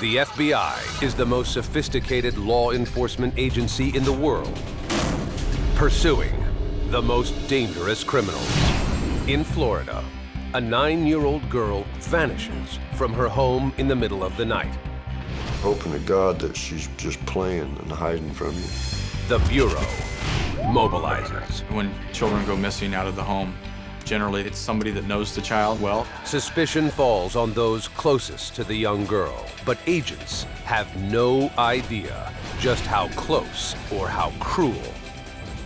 The FBI is the most sophisticated law enforcement agency in the world, pursuing the most dangerous criminals. In Florida, a 9-year-old girl vanishes from her home in the middle of the night. Hoping to God that she's just playing and hiding from you. The Bureau mobilizes. When children go missing out of the home, generally it's somebody that knows the child well. Suspicion falls on those closest to the young girl, but agents have no idea just how close or how cruel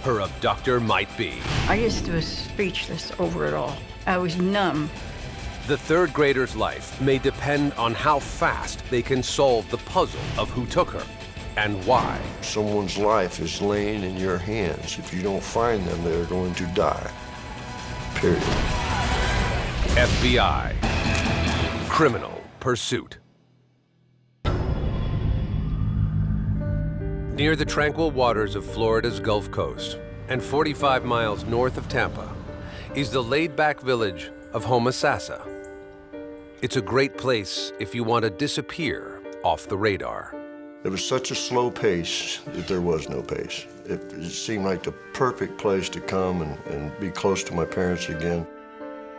her abductor might be. I just was speechless over it all. I was numb. The third grader's life may depend on how fast they can solve the puzzle of who took her and why. Someone's life is laying in your hands. If you don't find them, they're going to die. Period. FBI. Criminal Pursuit. Near the tranquil waters of Florida's Gulf Coast and 45 miles north of Tampa is the laid-back village of Homosasa. It's a great place if you want to disappear off the radar. It was such a slow pace that there was no pace. It seemed like the perfect place to come and be close to my parents again.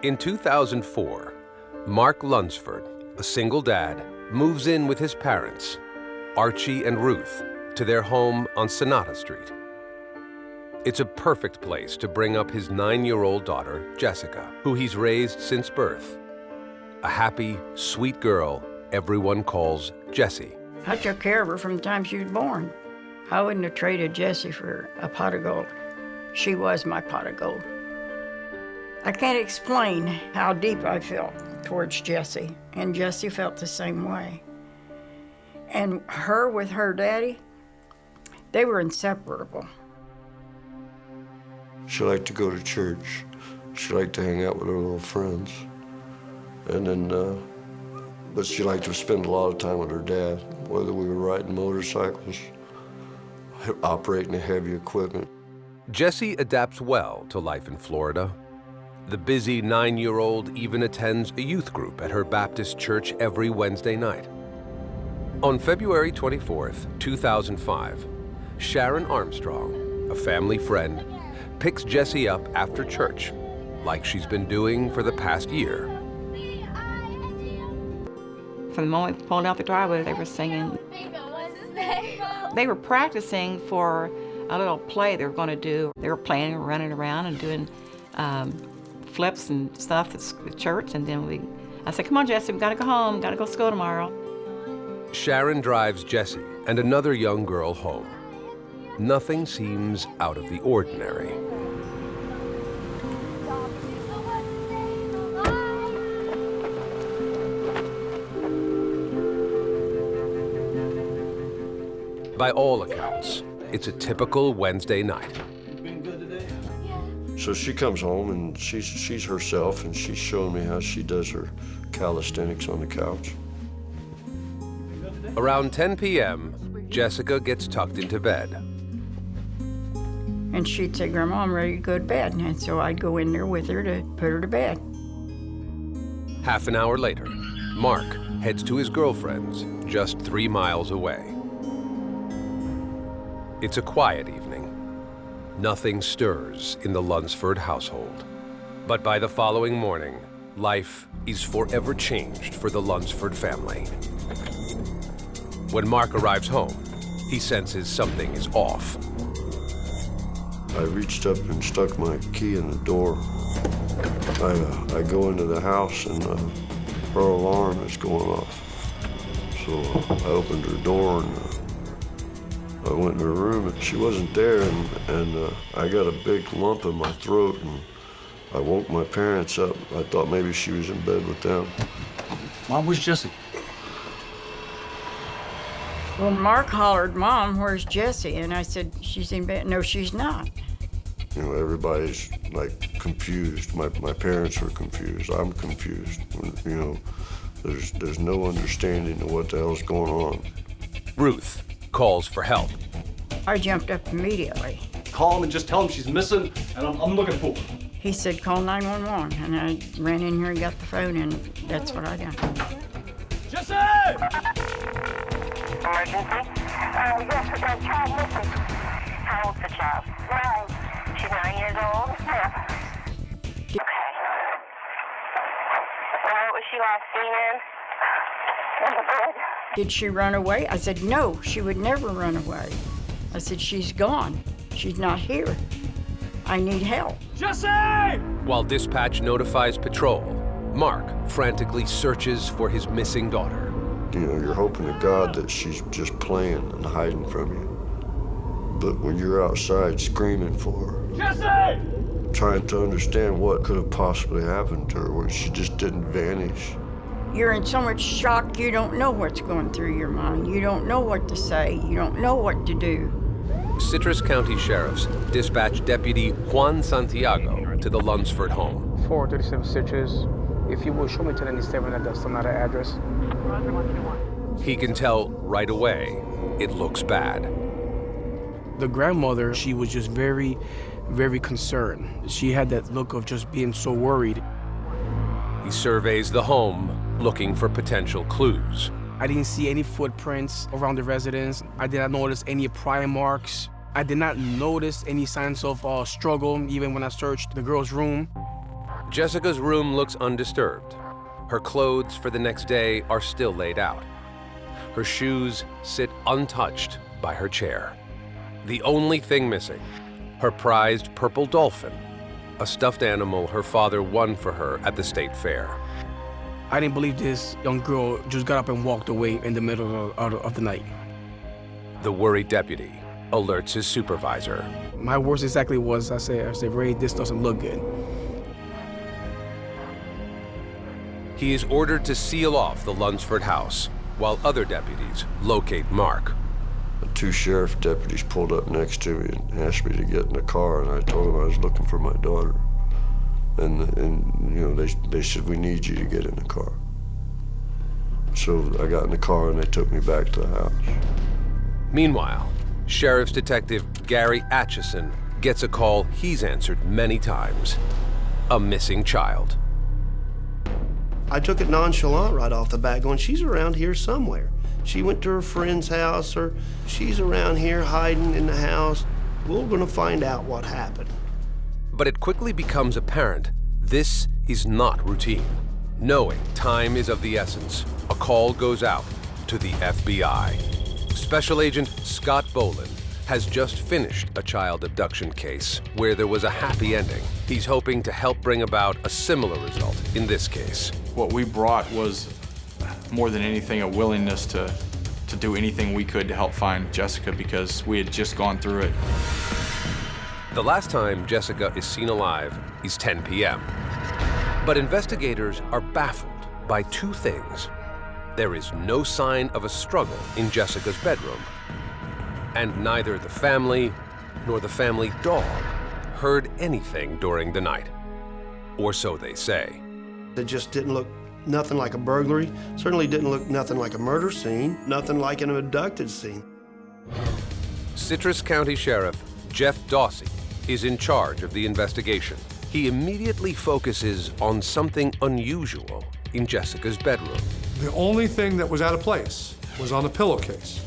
In 2004, Mark Lunsford, a single dad, moves in with his parents, Archie and Ruth, to their home on Sonata Street. It's a perfect place to bring up his 9-year-old daughter, Jessica, who he's raised since birth. A happy, sweet girl everyone calls Jessie. I took care of her from the time she was born. I wouldn't have traded Jessie for a pot of gold. She was my pot of gold. I can't explain how deep I felt towards Jessie, and Jessie felt the same way. And her with her daddy, they were inseparable. She liked to go to church. She liked to hang out with her little friends. And then, but she liked to spend a lot of time with her dad, whether we were riding motorcycles, operating heavy equipment. Jessie adapts well to life in Florida. The busy 9-year-old even attends a youth group at her Baptist church every Wednesday night. On February 24th, 2005, Sharon Armstrong, a family friend, picks Jessie up after church, like she's been doing for the past year. From the moment we pulled out the driveway, they were singing. They were practicing for a little play they were going to do. They were playing and running around and doing flips and stuff at church. And then I said, come on, Jessie, we got to go home, got to go to school tomorrow. Sharon drives Jessie and another young girl home. Nothing seems out of the ordinary. By all accounts, it's a typical Wednesday night. So she comes home and she's herself, and she's showing me how she does her calisthenics on the couch. Around 10 p.m., Jessica gets tucked into bed. And she'd say, Grandma, I'm ready to go to bed. And so I'd go in there with her to put her to bed. Half an hour later, Mark heads to his girlfriend's just 3 miles away. It's a quiet evening. Nothing stirs in the Lunsford household. But by the following morning, life is forever changed for the Lunsford family. When Mark arrives home, he senses something is off. I reached up and stuck my key in the door. I go into the house and her alarm is going off. So I opened her door and I went in her room and she wasn't there, and I got a big lump in my throat, and I woke my parents up. I thought maybe she was in bed with them. Mom, where's Jessie? Well, Mark hollered, Mom, where's Jessie? And I said, she's in bed. No, she's not. You know, everybody's like confused. My parents were confused. I'm confused. You know, there's no understanding of what the hell's going on. Ruth calls for help. I jumped up immediately. Call him and just tell him she's missing, and I'm looking for her. He said, call 911. And I ran in here and got the phone, and that's what I done. Jesse! Emergency? Yes, we got a child missing. How old's the child? 9. She's 9 years old? Yeah. Okay. What was she last seen in? In the bed. Did she run away? I said, no, she would never run away. I said, she's gone. She's not here. I need help. Jesse! While dispatch notifies patrol, Mark frantically searches for his missing daughter. You know, you're hoping to God that she's just playing and hiding from you. But when you're outside screaming for her, Jesse! trying to understand what could have possibly happened to her when she just didn't vanish. You're in so much shock, you don't know what's going through your mind. You don't know what to say. You don't know what to do. Citrus County Sheriffs dispatch Deputy Juan Santiago to the Lunsford home. 437 Citrus. If you will, show me to the 97 at the Sonata address. He can tell right away it looks bad. The grandmother, she was just very, very concerned. She had that look of just being so worried. He surveys the home, looking for potential clues. I didn't see any footprints around the residence. I did not notice any pry marks. I did not notice any signs of struggle, even when I searched the girl's room. Jessica's room looks undisturbed. Her clothes for the next day are still laid out. Her shoes sit untouched by her chair. The only thing missing, her prized purple dolphin, a stuffed animal her father won for her at the state fair. I didn't believe this young girl just got up and walked away in the middle of the night. The worried deputy alerts his supervisor. My words exactly was, I said, Ray, this doesn't look good. He is ordered to seal off the Lunsford house, while other deputies locate Mark. 2 sheriff deputies pulled up next to me and asked me to get in the car, and I told them I was looking for my daughter. And you know, they said, we need you to get in the car. So I got in the car and they took me back to the house. Meanwhile, Sheriff's Detective Gary Atchison gets a call he's answered many times. A missing child. I took it nonchalant right off the bat, going, she's around here somewhere. She went to her friend's house, or she's around here hiding in the house. We're gonna find out what happened. But it quickly becomes apparent this is not routine. Knowing time is of the essence, a call goes out to the FBI. Special Agent Scott Boland has just finished a child abduction case where there was a happy ending. He's hoping to help bring about a similar result in this case. What we brought was, more than anything, a willingness to do anything we could to help find Jessica, because we had just gone through it. The last time Jessica is seen alive is 10 p.m. But investigators are baffled by 2 things. There is no sign of a struggle in Jessica's bedroom, and neither the family nor the family dog heard anything during the night. Or so they say. It just didn't look nothing like a burglary, certainly didn't look nothing like a murder scene, nothing like an abducted scene. Citrus County Sheriff Jeff Dawsey is in charge of the investigation. He immediately focuses on something unusual in Jessica's bedroom. The only thing that was out of place was on the pillowcase.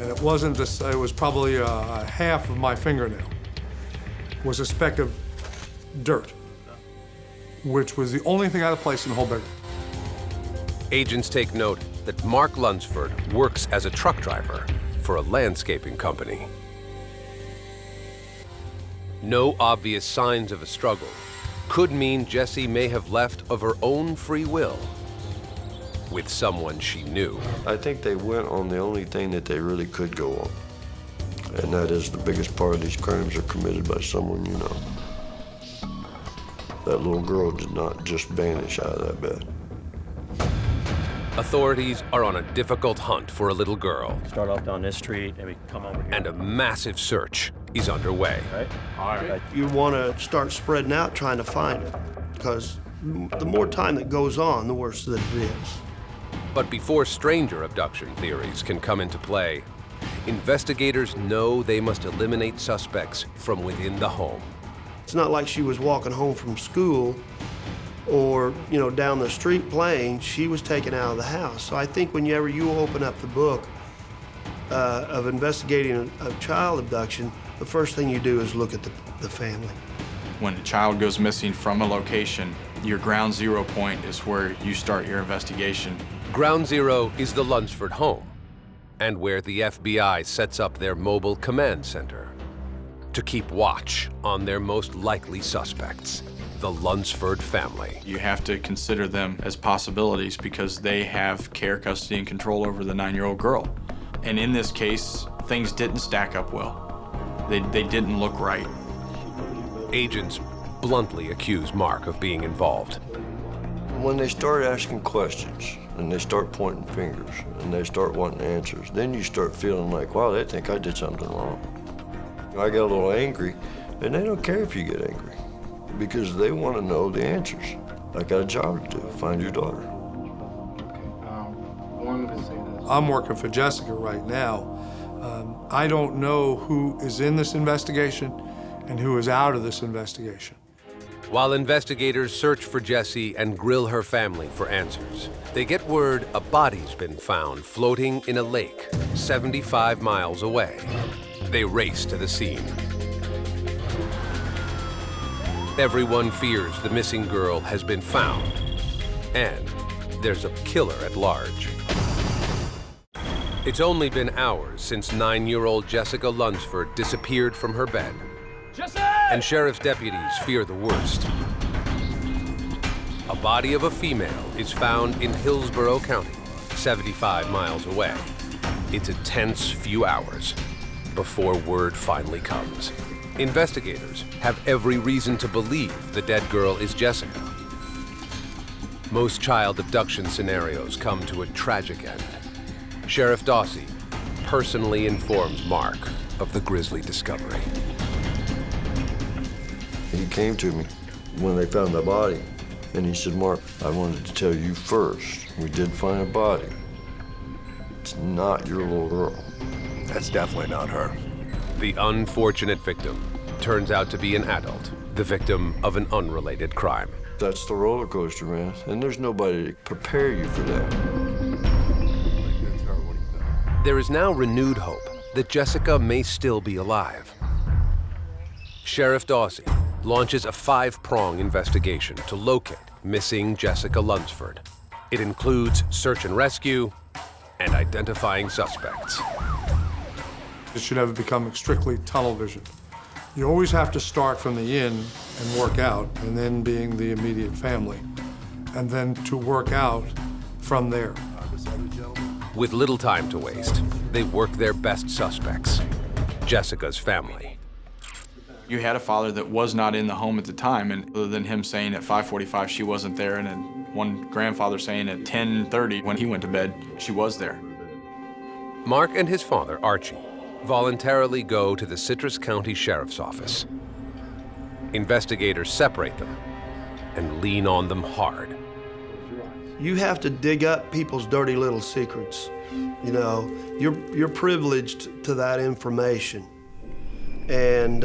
And it wasn't this, it was probably a half of my fingernail. Was a speck of dirt, which was the only thing out of place in the whole bedroom. Agents take note that Mark Lunsford works as a truck driver for a landscaping company. No obvious signs of a struggle could mean Jessie may have left of her own free will with someone she knew. I think they went on the only thing that they really could go on. And that is the biggest part of these crimes are committed by someone you know. That little girl did not just vanish out of that bed. Authorities are on a difficult hunt for a little girl. Start off down this street and we come over here. And a massive search is underway. Right? All right. You want to start spreading out trying to find it, because the more time that goes on, the worse that it is. But before stranger abduction theories can come into play, investigators know they must eliminate suspects from within the home. It's not like she was walking home from school or, you know, down the street playing. She was taken out of the house. So I think whenever you open up the book of investigating a child abduction, the first thing you do is look at the family. When a child goes missing from a location, your ground zero point is where you start your investigation. Ground Zero is the Lunsford home, and where the FBI sets up their mobile command center to keep watch on their most likely suspects, the Lunsford family. You have to consider them as possibilities because they have care, custody, and control over the 9-year-old girl. And in this case, things didn't stack up well. They didn't look right. Agents bluntly accuse Mark of being involved. When they start asking questions and they start pointing fingers and they start wanting answers, then you start feeling like, wow, they think I did something wrong. I get a little angry, and they don't care if you get angry because they want to know the answers. I got a job to do, find your daughter. I'm working for Jessica right now. I don't know who is in this investigation and who is out of this investigation. While investigators search for Jessie and grill her family for answers, they get word a body's been found floating in a lake 75 miles away. They race to the scene. Everyone fears the missing girl has been found, and there's a killer at large. It's only been hours since 9-year-old Jessica Lunsford disappeared from her bed. Jesse! And sheriff's deputies fear the worst. A body of a female is found in Hillsborough County, 75 miles away. It's a tense few hours before word finally comes. Investigators have every reason to believe the dead girl is Jessica. Most child abduction scenarios come to a tragic end. Sheriff Dawsey personally informs Mark of the grisly discovery. He came to me when they found the body, and he said, Mark, I wanted to tell you first, we did find a body. It's not your little girl. That's definitely not her. The unfortunate victim turns out to be an adult, the victim of an unrelated crime. That's the roller coaster, man, and there's nobody to prepare you for that. There is now renewed hope that Jessica may still be alive. Sheriff Dawsey launches a 5-prong investigation to locate missing Jessica Lunsford. It includes search and rescue and identifying suspects. It should never become strictly tunnel vision. You always have to start from the in and work out, and then being the immediate family, and then to work out from there. With little time to waste, they work their best suspects, Jessica's family. You had a father that was not in the home at the time, and other than him saying at 5:45 she wasn't there, and then one grandfather saying at 10:30 when he went to bed, she was there. Mark and his father, Archie, voluntarily go to the Citrus County Sheriff's Office. Investigators separate them and lean on them hard. You have to dig up people's dirty little secrets. You know, you're privileged to that information, and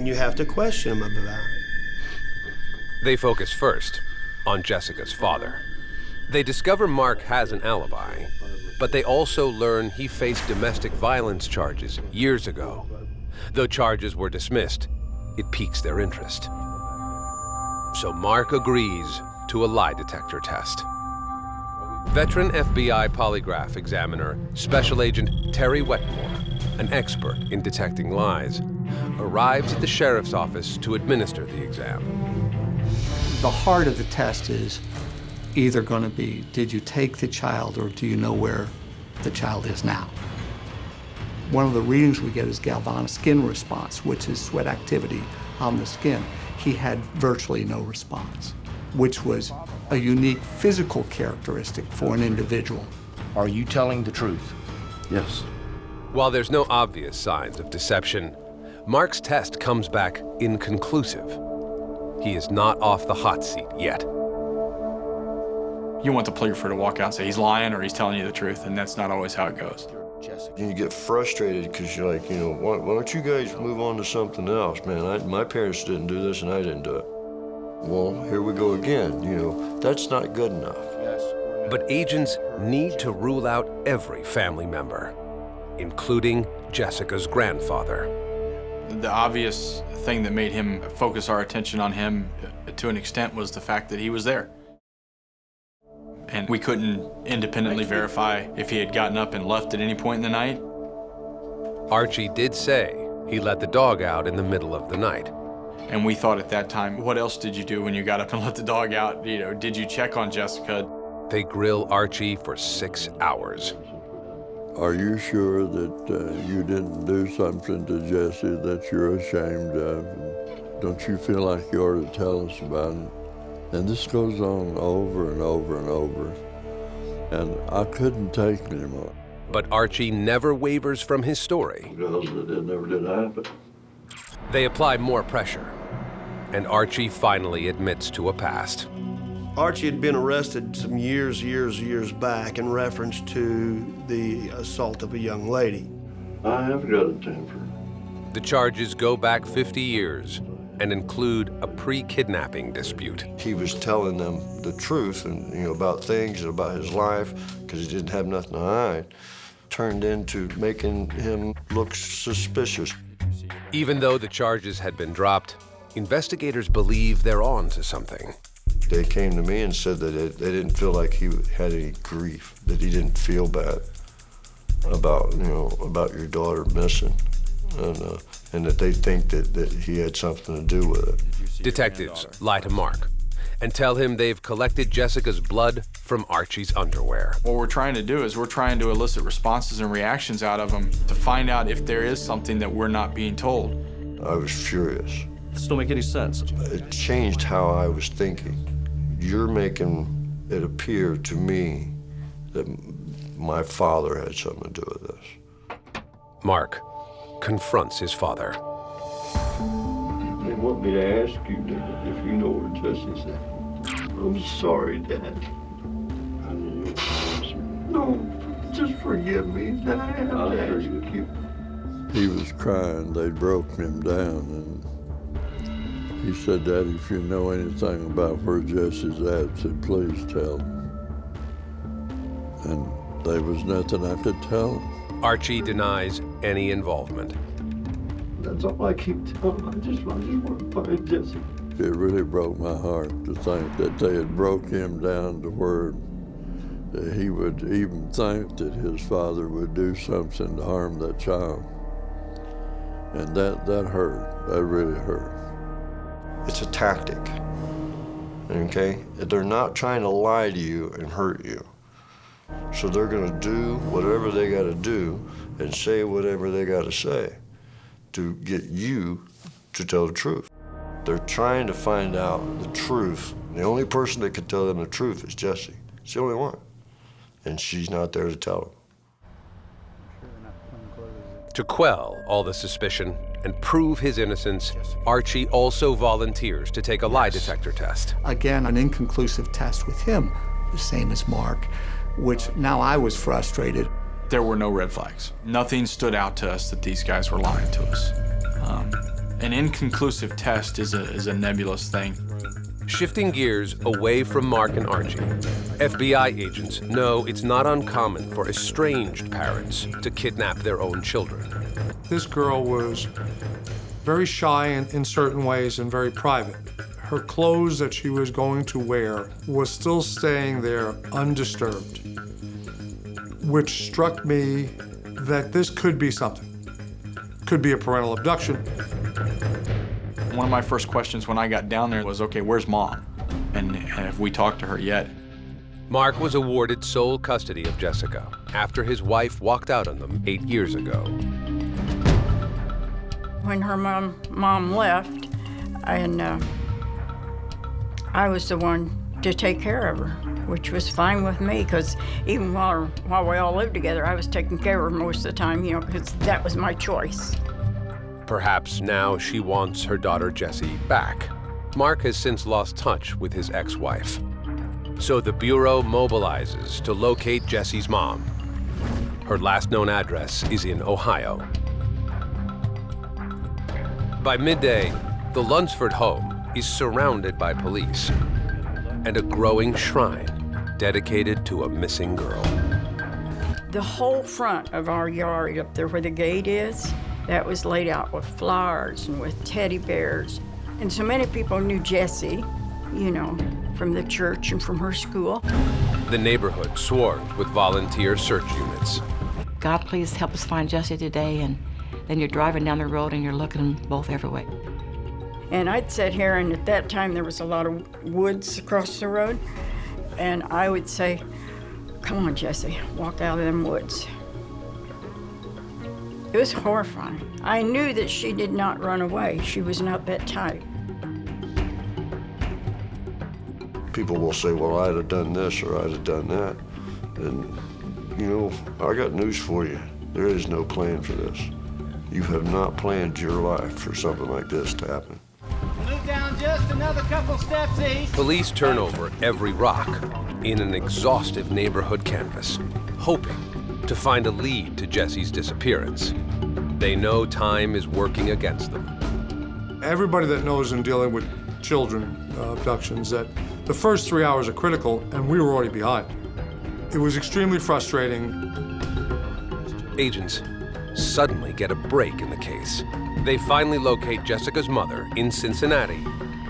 you have to question them about it. They focus first on Jessica's father. They discover Mark has an alibi, but they also learn he faced domestic violence charges years ago. Though charges were dismissed, it piques their interest. So Mark agrees to a lie detector test. Veteran FBI polygraph examiner, Special Agent Terry Wetmore, an expert in detecting lies, arrives at the sheriff's office to administer the exam. The heart of the test is either going to be, did you take the child or do you know where the child is now? One of the readings we get is galvanic skin response, which is sweat activity on the skin. He had virtually no response, which was a unique physical characteristic for an individual. Are you telling the truth? Yes. While there's no obvious signs of deception, Mark's test comes back inconclusive. He is not off the hot seat yet. You want the polygrapher to walk out and say he's lying or he's telling you the truth, and that's not always how it goes. And you get frustrated because you're like, you know, why don't you guys move on to something else, man? My parents didn't do this and I didn't do it. Well, here we go again, you know, that's not good enough. But agents need to rule out every family member. including Jessica's grandfather. The obvious thing that made him focus our attention on him to an extent was the fact that he was there. And we couldn't independently verify if he had gotten up and left at any point in the night. Archie did say he let the dog out in the middle of the night. And we thought at that time, what else did you do when you got up and let the dog out? You know, did you check on Jessica? They grill Archie for 6 hours. Are you sure that you didn't do something to Jesse that you're ashamed of? Don't you feel like you ought to tell us about it? And this goes on over and over and over. And I couldn't take it anymore. But Archie never wavers from his story. Because it never did happen. They apply more pressure, and Archie finally admits to a past. Archie had been arrested some years back in reference to the assault of a young lady. I have got a temper. The charges go back 50 years and include a pre-kidnapping dispute. He was telling them the truth and about things and about his life because he didn't have nothing to hide. Turned into making him look suspicious. Even though the charges had been dropped, investigators believe they're on to something. They came to me and said that they didn't feel like he had any grief, that he didn't feel bad about your daughter missing, and that they think that he had something to do with it. Detectives lie to Mark and tell him they've collected Jessica's blood from Archie's underwear. What we're trying to do is we're trying to elicit responses and reactions out of him to find out if there is something that we're not being told. I was furious. This don't make any sense. It changed how I was thinking. You're making it appear to me that my father had something to do with this. Mark confronts his father. They want me to ask you if you know where Jesse's at. I'm sorry, Dad. No, just forgive me, Dad. I have to ask you. He was crying. They broke him down, and he said, Daddy, if you know anything about where Jesse's at, said, please tell him. And there was nothing I could tell him. Archie denies any involvement. That's all I keep telling him. I just want to find Jesse. It really broke my heart to think that they had broke him down to where he would even think that his father would do something to harm that child. And that hurt. That really hurt. It's a tactic, okay? They're not trying to lie to you and hurt you. So they're gonna do whatever they gotta do and say whatever they gotta say to get you to tell the truth. They're trying to find out the truth. The only person that can tell them the truth is Jessie. It's the only one. And she's not there to tell them. To quell all the suspicion and prove his innocence, Archie also volunteers to take a lie detector test. Again, an inconclusive test with him, the same as Mark, which now I was frustrated. There were no red flags. Nothing stood out to us that these guys were lying to us. An inconclusive test is a nebulous thing. Shifting gears away from Mark and Archie, FBI agents know it's not uncommon for estranged parents to kidnap their own children. This girl was very shy in certain ways and very private. Her clothes that she was going to wear was still staying there undisturbed, which struck me that this could be something. Could be a parental abduction. One of my first questions when I got down there was, okay, where's Mom? And have we talked to her yet? Mark was awarded sole custody of Jessica after his wife walked out on them 8 years ago. When her mom left, and I was the one to take care of her, which was fine with me, because even while we all lived together, I was taking care of her most of the time, because that was my choice. Perhaps now she wants her daughter Jessie back. Mark has since lost touch with his ex-wife. So the Bureau mobilizes to locate Jessie's mom. Her last known address is in Ohio. By midday, the Lunsford home is surrounded by police and a growing shrine dedicated to a missing girl. The whole front of our yard up there where the gate is, that was laid out with flowers and with teddy bears. And so many people knew Jessie, you know, from the church and from her school. The neighborhood swarms with volunteer search units. God, please help us find Jessie today. And then you're driving down the road and you're looking both every way. And I'd sit here, and at that time there was a lot of woods across the road. And I would say, come on, Jessie, walk out of them woods. It was horrifying. I knew that she did not run away. She was not that type. People will say, well, I'd have done this or I'd have done that. And, you know, I got news for you. There is no plan for this. You have not planned your life for something like this to happen. Move down just another couple steps east. Police turn over every rock in an exhaustive neighborhood canvass, hoping to find a lead to Jessie's disappearance. They know time is working against them. Everybody that knows in dealing with children abductions that the first 3 hours are critical, and we were already behind. It was extremely frustrating. Agents suddenly get a break in the case. They finally locate Jessica's mother in Cincinnati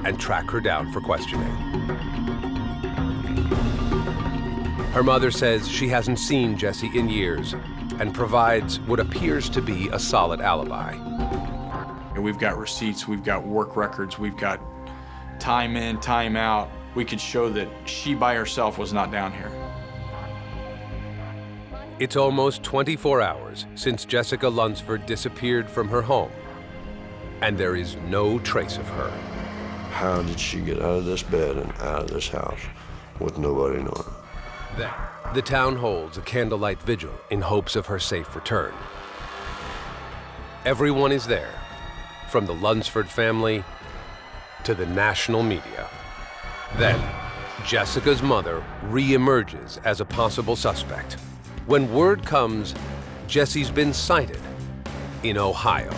and track her down for questioning. Her mother says she hasn't seen Jessie in years and provides what appears to be a solid alibi. We've got receipts, we've got work records, we've got time in, time out. We could show that she by herself was not down here. It's almost 24 hours since Jessica Lunsford disappeared from her home, and there is no trace of her. How did she get out of this bed and out of this house with nobody knowing? Then, the town holds a candlelight vigil in hopes of her safe return. Everyone is there, from the Lunsford family to the national media. Then, Jessica's mother re-emerges as a possible suspect. When word comes, Jessie's been sighted in Ohio,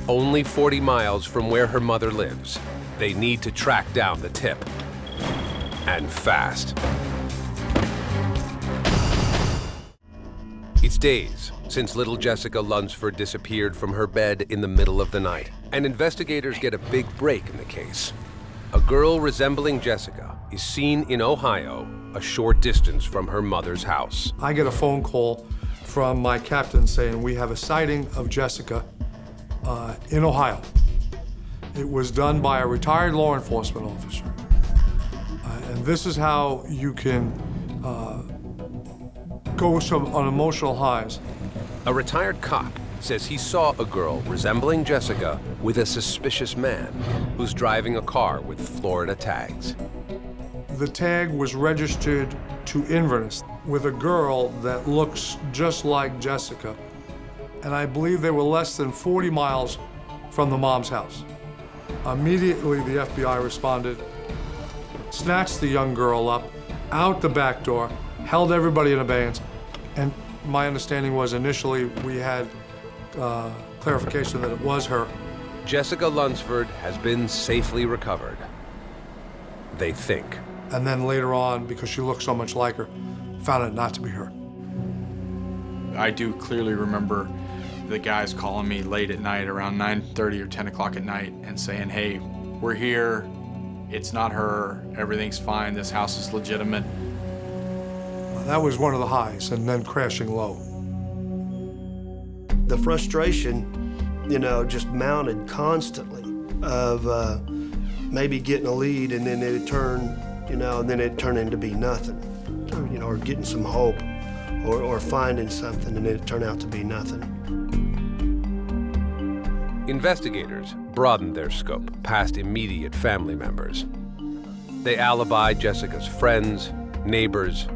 only 40 miles from where her mother lives. They need to track down the tip, and fast. It's days since little Jessica Lunsford disappeared from her bed in the middle of the night, and investigators get a big break in the case. A girl resembling Jessica is seen in Ohio, a short distance from her mother's house. I get a phone call from my captain saying we have a sighting of Jessica in Ohio. It was done by a retired law enforcement officer. And this is how you can go on emotional highs. A retired cop says he saw a girl resembling Jessica with a suspicious man who's driving a car with Florida tags. The tag was registered to Inverness with a girl that looks just like Jessica. And I believe they were less than 40 miles from the mom's house. Immediately, the FBI responded, snatched the young girl up, out the back door, held everybody in abeyance, and my understanding was initially we had clarification that it was her. Jessica Lunsford has been safely recovered, they think. And then later on, because she looked so much like her, found it not to be her. I do clearly remember the guys calling me late at night, around 9:30 or 10 o'clock at night, and saying, hey, we're here, it's not her, everything's fine, this house is legitimate. That was one of the highs, and then crashing low. The frustration, you know, just mounted constantly of maybe getting a lead and then it'd turn, you know, and then it'd turn into be nothing, you know, or getting some hope or finding something and it'd turn out to be nothing. Investigators broadened their scope past immediate family members. They alibied Jessica's friends, neighbors,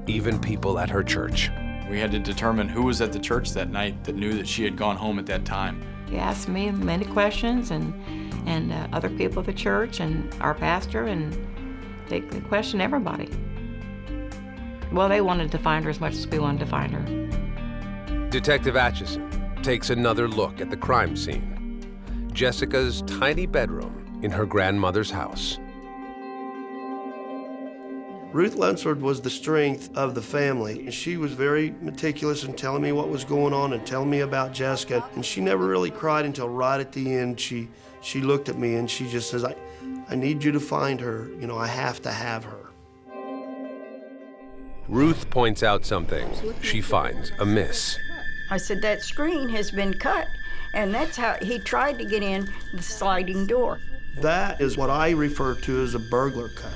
even people at her church. We had to determine who was at the church that night that knew that she had gone home at that time. He asked me many questions and other people at the church and our pastor, and they questioned everybody. Well, they wanted to find her as much as we wanted to find her. Detective Atchison takes another look at the crime scene. Jessica's tiny bedroom in her grandmother's house. Ruth Lunsford was the strength of the family. She was very meticulous in telling me what was going on and telling me about Jessica. And she never really cried until right at the end. She looked at me and she just says, I need you to find her. You know, I have to have her. Ruth points out something she finds amiss. I said, that screen has been cut. And that's how he tried to get in the sliding door. That is what I refer to as a burglar cut,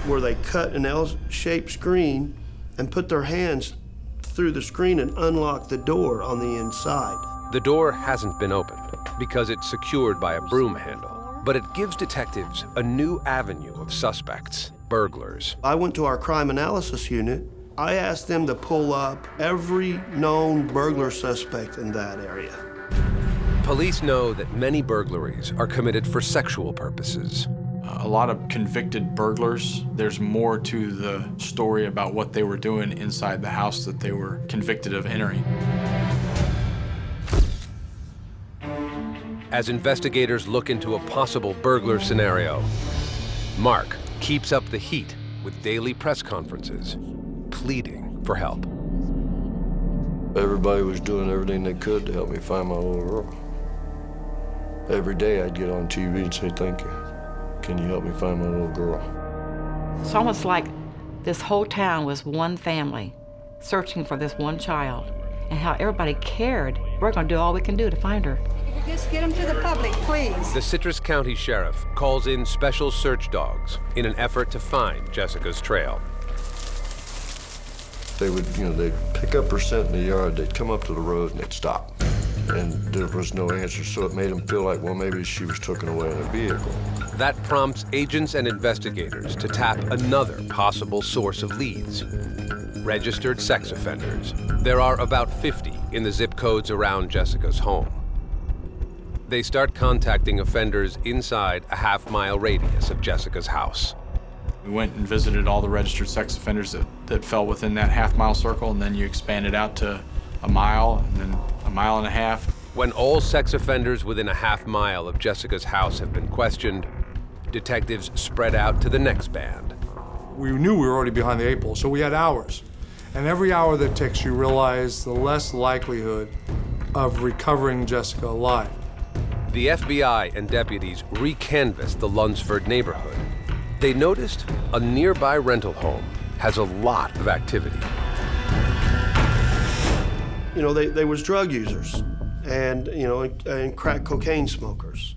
where they cut an L-shaped screen and put their hands through the screen and unlock the door on the inside. The door hasn't been opened because it's secured by a broom handle, but it gives detectives a new avenue of suspects, burglars. I went to our crime analysis unit. I asked them to pull up every known burglar suspect in that area. Police know that many burglaries are committed for sexual purposes. A lot of convicted burglars, there's more to the story about what they were doing inside the house that they were convicted of entering. As investigators look into a possible burglar scenario, Mark keeps up the heat with daily press conferences, pleading for help. Everybody was doing everything they could to help me find my little girl. Every day I'd get on TV and say, thank you. Can you help me find my little girl? It's almost like this whole town was one family searching for this one child, and how everybody cared. We're going to do all we can do to find her. Just get them to the public, please. The Citrus County Sheriff calls in special search dogs in an effort to find Jessica's trail. They would, they'd pick up her scent in the yard, they'd come up to the road and they'd stop. And there was no answer, so it made them feel like, well, maybe she was taken away in a vehicle. That prompts agents and investigators to tap another possible source of leads: registered sex offenders. There are about 50 in the zip codes around Jessica's home. They start contacting offenders inside a half-mile radius of Jessica's house. We went and visited all the registered sex offenders that fell within that half-mile circle, and then you expand it out to a mile, and then a mile and a half. When all sex offenders within a half-mile of Jessica's house have been questioned, detectives spread out to the next band. We knew we were already behind the 8 ball, so we had hours. And every hour that ticks, you realize the less likelihood of recovering Jessica alive. The FBI and deputies re-canvassed the Lunsford neighborhood. They noticed a nearby rental home has a lot of activity. They was drug users and, and crack cocaine smokers.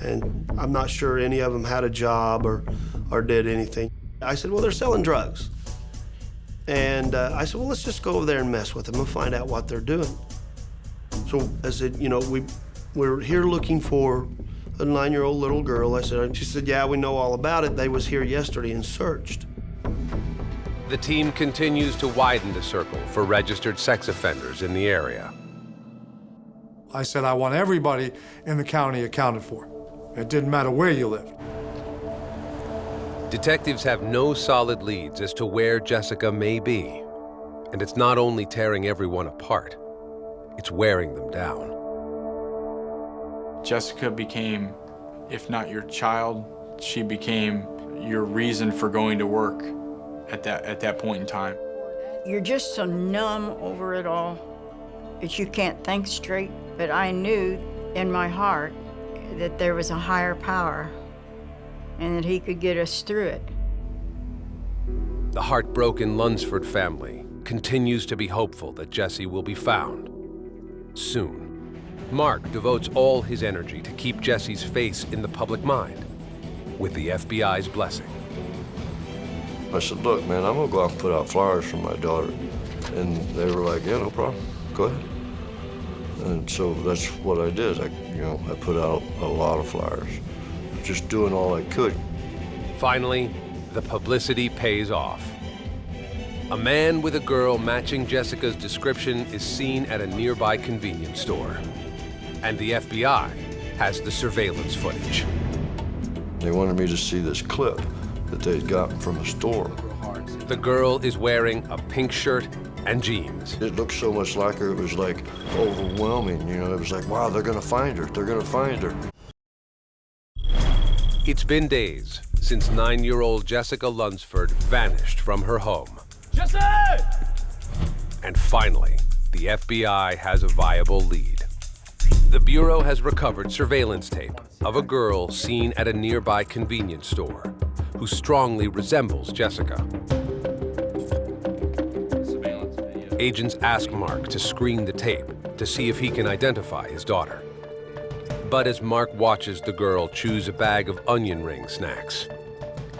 And I'm not sure any of them had a job or did anything. I said, well, they're selling drugs. And I said, well, let's just go over there and mess with them and find out what they're doing. So I said, we're here looking for a 9-year-old little girl. She said, yeah, we know all about it. They was here yesterday and searched. The team continues to widen the circle for registered sex offenders in the area. I said, I want everybody in the county accounted for. It didn't matter where you lived. Detectives have no solid leads as to where Jessica may be. And it's not only tearing everyone apart, it's wearing them down. Jessica became, if not your child, she became your reason for going to work at that point in time. You're just so numb over it all that you can't think straight. But I knew in my heart that there was a higher power and that he could get us through it. The heartbroken Lunsford family continues to be hopeful that Jessie will be found soon. Mark devotes all his energy to keep Jessie's face in the public mind, with the FBI's blessing. I said, look, man, I'm gonna go out and put out flyers for my daughter. And they were like, yeah, no problem, go ahead. And so that's what I did. I put out a lot of flyers, just doing all I could. Finally, the publicity pays off. A man with a girl matching Jessica's description is seen at a nearby convenience store. And the FBI has the surveillance footage. They wanted me to see this clip that they'd gotten from a store. The girl is wearing a pink shirt and jeans. It looked so much like her, it was like overwhelming, It was like, wow, they're gonna find her, they're gonna find her. It's been days since 9-year-old Jessica Lunsford vanished from her home. Jesse! And finally, the FBI has a viable lead. The Bureau has recovered surveillance tape of a girl seen at a nearby convenience store who strongly resembles Jessica. Agents ask Mark to screen the tape to see if he can identify his daughter. But as Mark watches the girl choose a bag of onion ring snacks,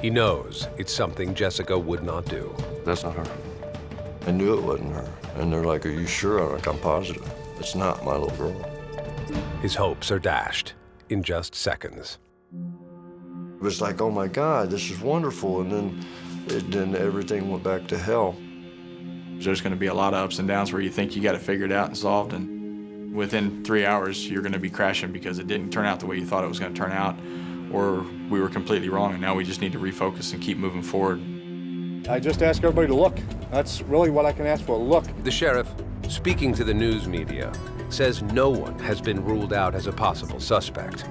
he knows it's something Jessica would not do. That's not her. I knew it wasn't her. And they're like, are you sure? I'm like, I'm positive. It's not my little girl. His hopes are dashed in just seconds. It was like, oh my God, this is wonderful. And then everything went back to hell. There's going to be a lot of ups and downs where you think you got it figured out and solved, and within 3 hours, you're going to be crashing because it didn't turn out the way you thought it was going to turn out, or we were completely wrong, and now we just need to refocus and keep moving forward. I just ask everybody to look. That's really what I can ask for, look. The sheriff, speaking to the news media, says no one has been ruled out as a possible suspect.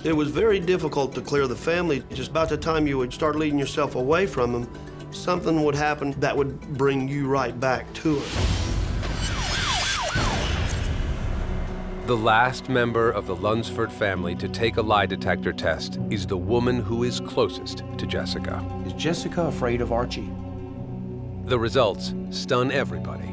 It was very difficult to clear the family. Just about the time you would start leading yourself away from them, something would happen that would bring you right back to it. The last member of the Lunsford family to take a lie detector test is the woman who is closest to Jessica. Is Jessica afraid of Archie? The results stun everybody,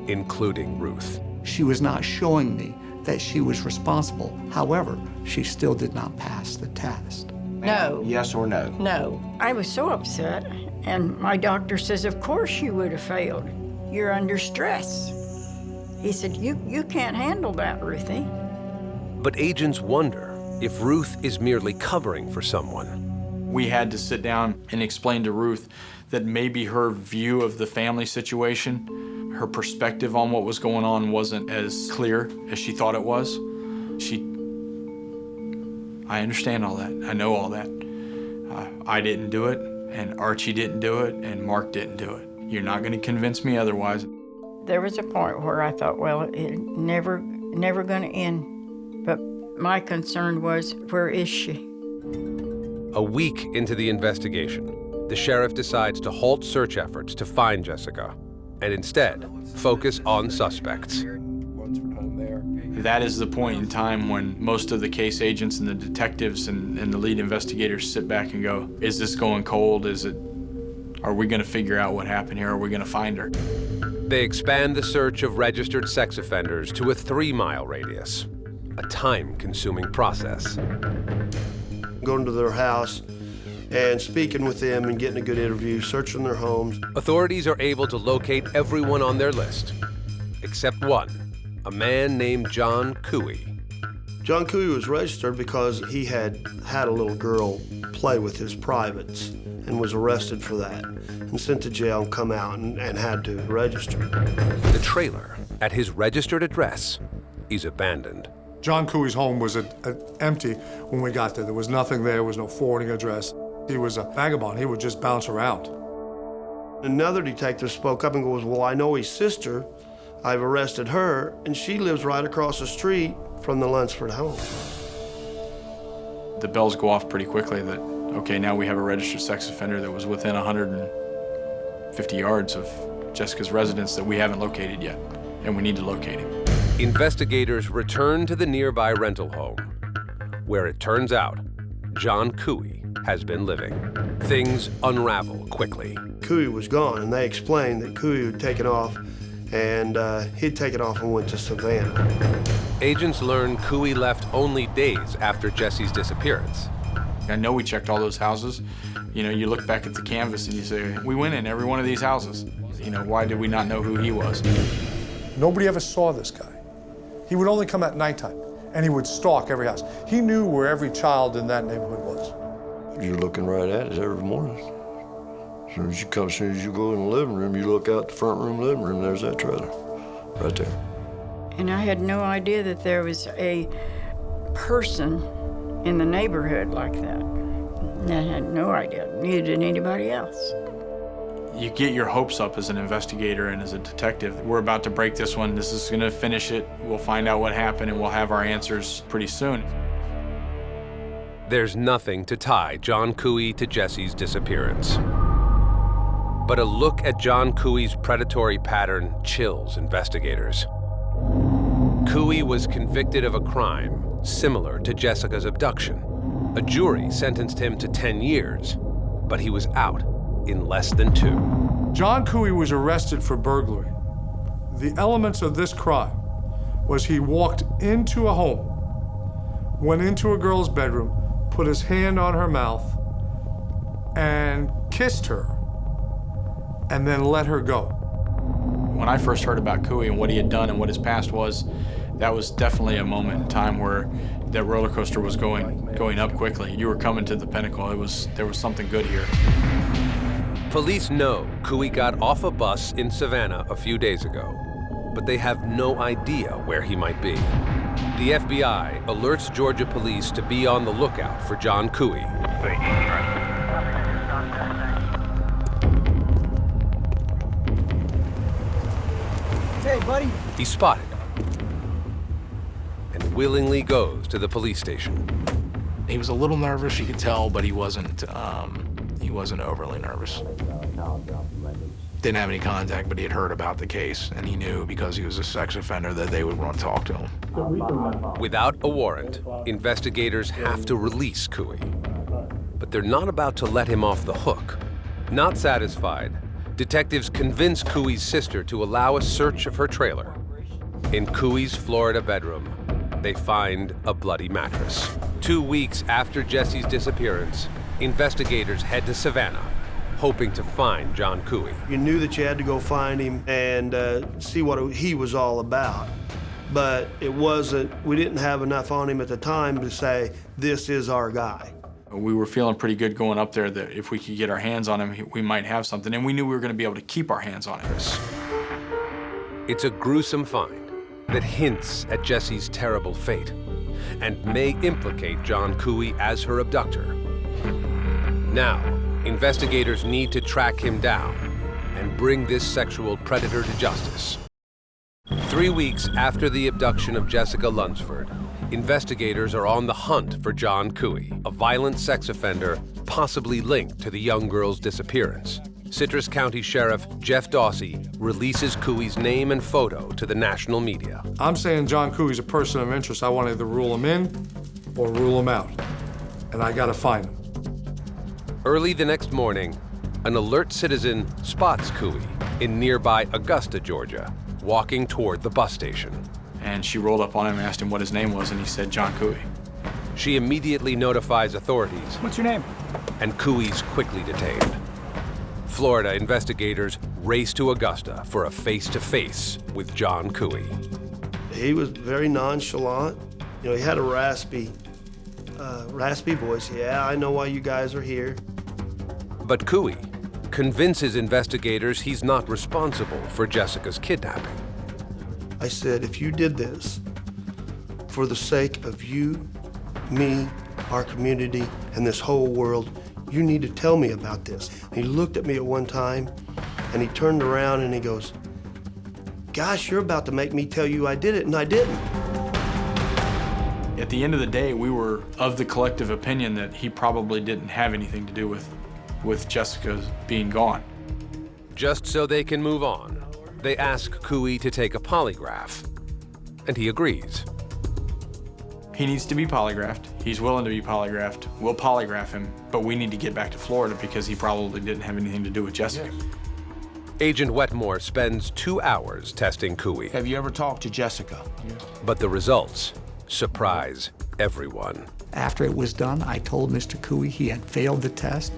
including Ruth. She was not showing me that she was responsible. However, she still did not pass the test. No. Yes or no? No. I was so upset, and my doctor says, of course you would have failed. You're under stress. He said, you can't handle that, Ruthie. But agents wonder if Ruth is merely covering for someone. We had to sit down and explain to Ruth that maybe her view of the family situation, her perspective on what was going on wasn't as clear as she thought it was. I understand all that. I know all that. I didn't do it, and Archie didn't do it, and Mark didn't do it. You're not going to convince me otherwise. There was a point where I thought, well, it's never going to end. But my concern was, where is she? A week into the investigation, the sheriff decides to halt search efforts to find Jessica and instead focus on suspects. That is the point in time when most of the case agents and the detectives and the lead investigators sit back and go, is this going cold? Are we going to figure out what happened here? Are we going to find her? They expand the search of registered sex offenders to a 3-mile radius, a time-consuming process. Going to their house and speaking with them and getting a good interview, searching their homes. Authorities are able to locate everyone on their list, except one, a man named John Kooie. John Kooie was registered because he had a little girl play with his privates and was arrested for that and sent to jail and come out and had to register. The trailer at his registered address is abandoned. John Kooie's home was empty when we got there. There was nothing there. There was no forwarding address. He was a vagabond. He would just bounce around. Another detective spoke up and goes, well, I know his sister. I've arrested her, and she lives right across the street from the Lunsford home. The bells go off pretty quickly that, okay, now we have a registered sex offender that was within 150 yards of Jessica's residence that we haven't located yet, and we need to locate him. Investigators return to the nearby rental home, where it turns out John Kooie has been living. Things unravel quickly. Kooie was gone, and they explained that Kooie had taken off, and he'd taken off and went to Savannah. Agents learn Kooie left only days after Jesse's disappearance. I know we checked all those houses. You know, you look back at the canvas and you say, we went in every one of these houses. You know, why did we not know who he was? Nobody ever saw this guy. He would only come at nighttime, and he would stalk every house. He knew where every child in that neighborhood was. You're looking right at it every morning. As soon as you go in the living room, you look out the front room, living room, there's that trailer, right there. And I had no idea that there was a person in the neighborhood like that. And I had no idea, neither did anybody else. You get your hopes up as an investigator and as a detective. We're about to break this one. This is going to finish it. We'll find out what happened, and we'll have our answers pretty soon. There's nothing to tie John Kooie to Jesse's disappearance. But a look at John Kooie's predatory pattern chills investigators. Kooie was convicted of a crime similar to Jessica's abduction. A jury sentenced him to 10 years, but he was out in less than 2. John Kooie was arrested for burglary. The elements of this crime was he walked into a home, went into a girl's bedroom, put his hand on her mouth, and kissed her, and then let her go. When I first heard about Kooie and what he had done and what his past was, that was definitely a moment in time where that roller coaster was going up quickly. You were coming to the pinnacle. There was something good here. Police know Kooie got off a bus in Savannah a few days ago, but they have no idea where he might be. The FBI alerts Georgia police to be on the lookout for John Kooie. Hey, buddy. He's spotted and willingly goes to the police station. He was a little nervous, you could tell, but he wasn't overly nervous. Didn't have any contact, but he had heard about the case, and he knew because he was a sex offender that they would want to talk to him. Without a warrant, investigators have to release Kooie. But they're not about to let him off the hook. Not satisfied, detectives convince Kooie's sister to allow a search of her trailer. In Kooie's Florida bedroom, they find a bloody mattress. 2 weeks after Jesse's disappearance, investigators head to Savannah, hoping to find John Kooie. You knew that you had to go find him and see what he was all about. But it wasn't, we didn't have enough on him at the time to say, this is our guy. We were feeling pretty good going up there that if we could get our hands on him, we might have something, and we knew we were going to be able to keep our hands on him. It's a gruesome find that hints at Jesse's terrible fate and may implicate John Kooie as her abductor. Now, investigators need to track him down and bring this sexual predator to justice. 3 weeks after the abduction of Jessica Lunsford, investigators are on the hunt for John Kooie, a violent sex offender possibly linked to the young girl's disappearance. Citrus County Sheriff Jeff Dawsey releases Kooie's name and photo to the national media. I'm saying John Kooie's a person of interest. I want to either rule him in or rule him out, and I gotta find him. Early the next morning, an alert citizen spots Kooie in nearby Augusta, Georgia, walking toward the bus station. And she rolled up on him and asked him what his name was, and he said John Kooie. She immediately notifies authorities. What's your name? And Kooie's quickly detained. Florida investigators race to Augusta for a face-to-face with John Kooie. He was very nonchalant. You know, he had a raspy voice. Yeah, I know why you guys are here. But Kooie convinces investigators he's not responsible for Jessica's kidnapping. I said, if you did this for the sake of you, me, our community, and this whole world, you need to tell me about this. He looked at me at one time, and he turned around and he goes, gosh, you're about to make me tell you I did it, and I didn't. At the end of the day, we were of the collective opinion that he probably didn't have anything to do with Jessica being gone. Just so they can move on, they ask Kooie to take a polygraph, and he agrees. He needs to be polygraphed. He's willing to be polygraphed. We'll polygraph him, but we need to get back to Florida because he probably didn't have anything to do with Jessica. Yes. Agent Wetmore spends 2 hours testing Kooie. Have you ever talked to Jessica? Yes. But the results surprise everyone. After it was done, I told Mr. Kooie he had failed the test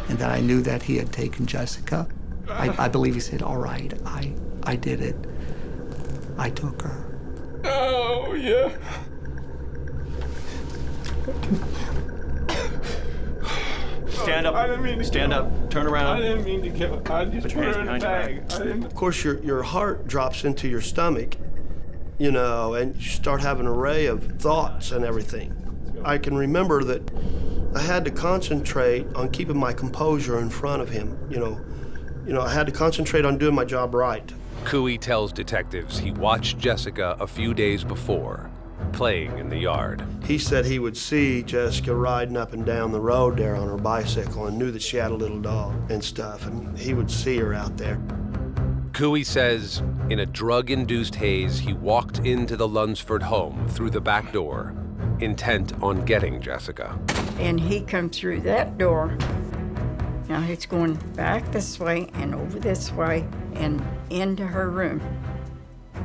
and that I knew that he had taken Jessica. I believe he said, all right, I did it. I took her. Oh, yeah. Stand up. I didn't mean to Stand kill. up. Turn around. I didn't mean to kill. I just put her in a bag. Of course, your heart drops into your stomach, you know, and you start having an array of thoughts and everything. I can remember that I had to concentrate on keeping my composure in front of him, you know, I had to concentrate on doing my job right. Kooie tells detectives he watched Jessica a few days before, playing in the yard. He said he would see Jessica riding up and down the road there on her bicycle and knew that she had a little dog and stuff, and he would see her out there. Kooie says in a drug-induced haze, he walked into the Lunsford home through the back door, intent on getting Jessica. And he come through that door. Now he's going back this way and over this way and into her room.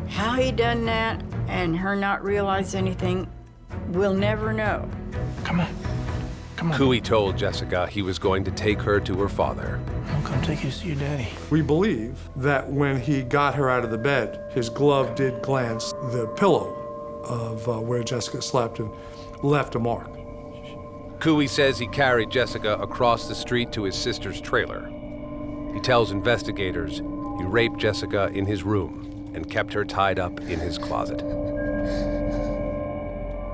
How he done that and her not realize anything, we'll never know. Come on. Kooie told Jessica he was going to take her to her father. I'll come take you to see your daddy. We believe that when he got her out of the bed, his glove did glance the pillow of where Jessica slept and left a mark. Kooie says he carried Jessica across the street to his sister's trailer. He tells investigators he raped Jessica in his room and kept her tied up in his closet.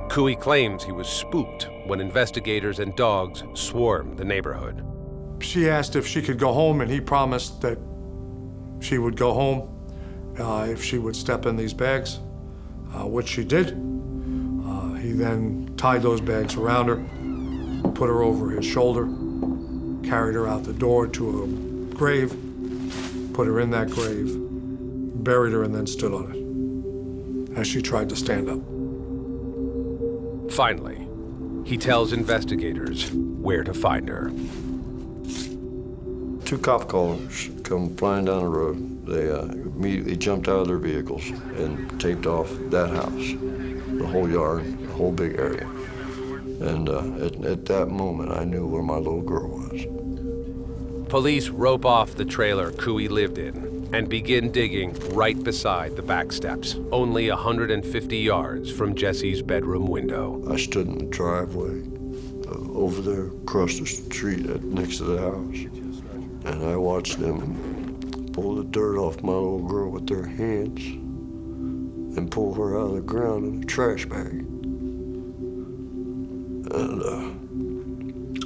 Kooie claims he was spooked when investigators and dogs swarmed the neighborhood. She asked if she could go home, and he promised that she would go home if she would step in these bags, which she did. He then tied those bags around her, put her over his shoulder, carried her out the door to a grave, put her in that grave, buried her, and then stood on it as she tried to stand up. Finally, he tells investigators where to find her. 2 cop cars come flying down the road. They immediately jumped out of their vehicles and taped off that house, the whole yard, the whole big area. And at that moment, I knew where my little girl was. Police rope off the trailer Kooie lived in and begin digging right beside the back steps, only 150 yards from Jesse's bedroom window. I stood in the driveway over there across the street next to the house, and I watched them pull the dirt off my little girl with their hands and pull her out of the ground in a trash bag.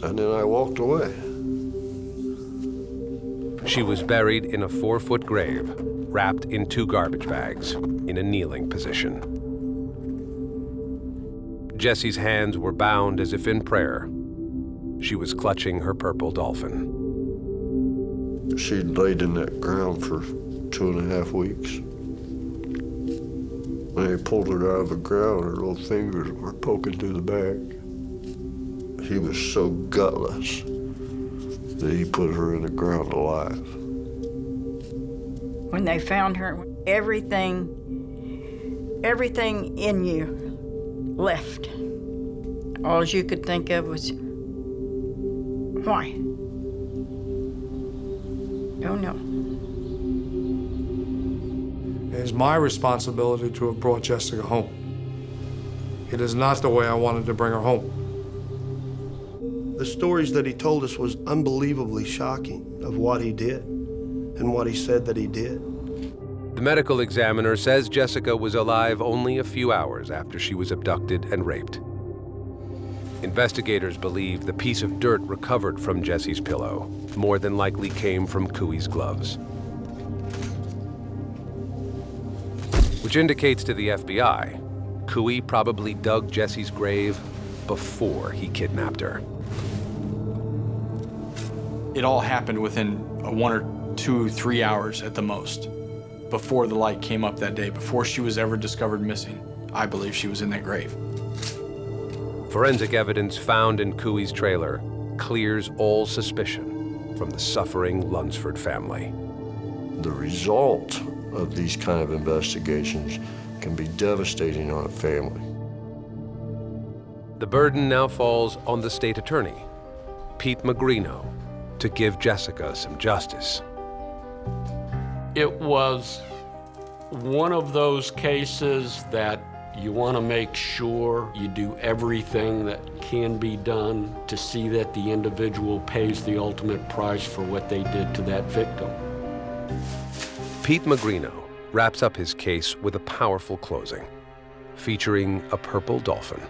And then I walked away. She was buried in a 4-foot grave, wrapped in 2 garbage bags, in a kneeling position. Jessie's hands were bound as if in prayer. She was clutching her purple dolphin. She'd laid in that ground for 2.5 weeks. When they pulled her out of the ground, her little fingers were poking through the bag. He was so gutless that he put her in the ground alive. When they found her, everything in you left. All you could think of was, why? Don't know. It is my responsibility to have brought Jessica home. It is not the way I wanted to bring her home. The stories that he told us was unbelievably shocking of what he did and what he said that he did. The medical examiner says Jessica was alive only a few hours after she was abducted and raped. Investigators believe the piece of dirt recovered from Jesse's pillow more than likely came from Kooie's gloves, which indicates to the FBI Kooie probably dug Jesse's grave before he kidnapped her. It all happened within 1 or 2, 3 hours at the most, before the light came up that day, before she was ever discovered missing. I believe she was in that grave. Forensic evidence found in Kooie's trailer clears all suspicion from the suffering Lunsford family. The result of these kind of investigations can be devastating on a family. The burden now falls on the state attorney, Pete Magrino, to give Jessica some justice. It was one of those cases that you want to make sure you do everything that can be done to see that the individual pays the ultimate price for what they did to that victim. Pete Magrino wraps up his case with a powerful closing, featuring a purple dolphin.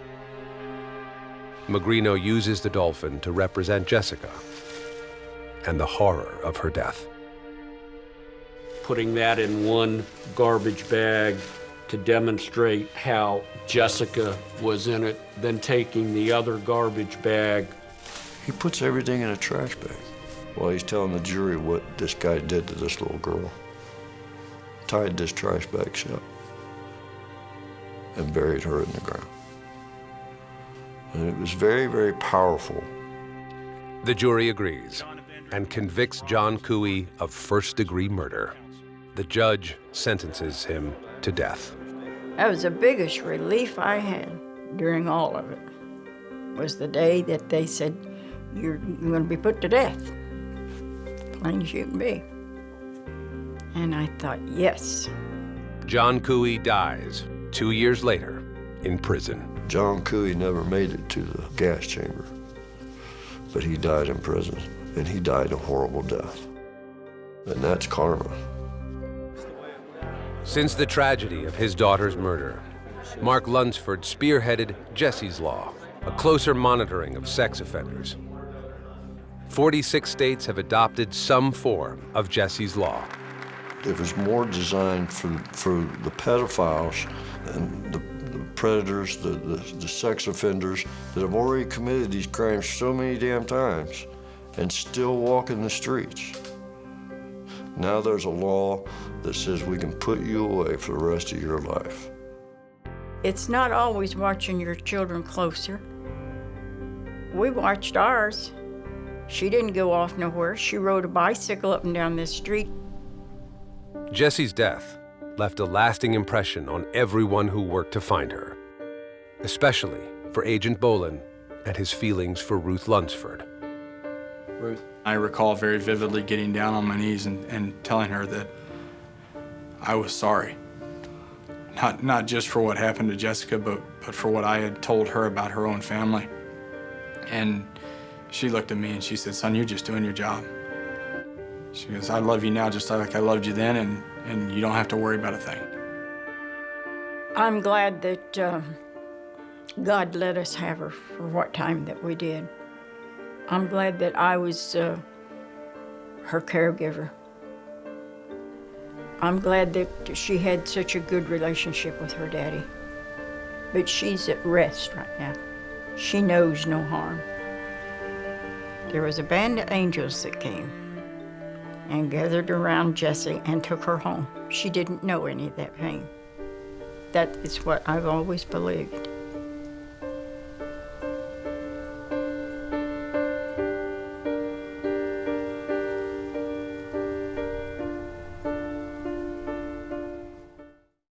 Magrino uses the dolphin to represent Jessica and the horror of her death. Putting that in one garbage bag to demonstrate how Jessica was in it, then taking the other garbage bag. He puts everything in a trash bag while he's telling the jury what this guy did to this little girl. Tied this trash bag shut and buried her in the ground. And it was very, very powerful. The jury agrees and convicts John Kooie of first-degree murder. The judge sentences him to death. That was the biggest relief I had during all of it, was the day that they said, you're going to be put to death, plain as you can be. And I thought, yes. John Kooie dies 2 years later in prison. John Kooie never made it to the gas chamber, but he died in prison, and he died a horrible death. And that's karma. Since the tragedy of his daughter's murder, Mark Lunsford spearheaded Jesse's Law, a closer monitoring of sex offenders. 46 states have adopted some form of Jesse's Law. It was more designed for the pedophiles and the predators, the sex offenders that have already committed these crimes so many damn times and still walk in the streets. Now there's a law that says we can put you away for the rest of your life. It's not always watching your children closer. We watched ours. She didn't go off nowhere. She rode a bicycle up and down this street. Jesse's death left a lasting impression on everyone who worked to find her, especially for Agent Bolin and his feelings for Ruth Lunsford. Ruth. I recall very vividly getting down on my knees and telling her that I was sorry. Not just for what happened to Jessica, but for what I had told her about her own family. And she looked at me and she said, son, you're just doing your job. She goes, I love you now just like I loved you then, and you don't have to worry about a thing. I'm glad that God let us have her for what time that we did. I'm glad that I was her caregiver. I'm glad that she had such a good relationship with her daddy. But she's at rest right now. She knows no harm. There was a band of angels that came and gathered around Jessie and took her home. She didn't know any of that pain. That is what I've always believed.